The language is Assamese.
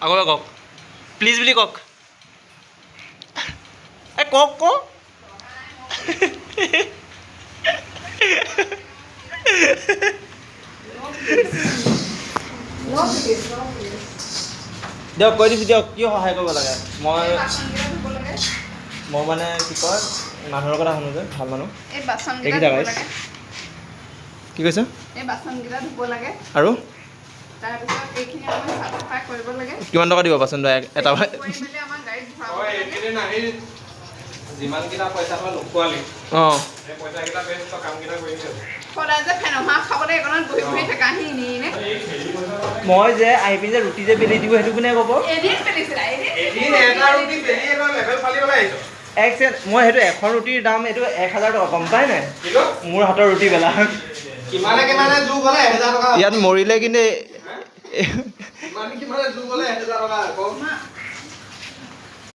আকৌ কওক প্লিজ বুলি কওক এই কওক কওক দিয়ক কৈ দিছোঁ দিয়ক কি সহায় কৰিব লাগে মই মানে কি কয় মানুহৰ কথা শুনো যে ভাল মানুহ কি কৈছে আৰু কিমান টকা দিব বাচন ধোৱা এটা অঁ মই যে আহি পিনি যে ৰুটি যে বেলি দিব সেইটো কোনে ক'ব এক চেণ্ট মই সেইটো এখন ৰুটিৰ দাম এইটো 1000 টকা গম পাই নাই মোৰ হাতৰ ৰুটি বেলা ইয়াত মৰিলে কিন্তু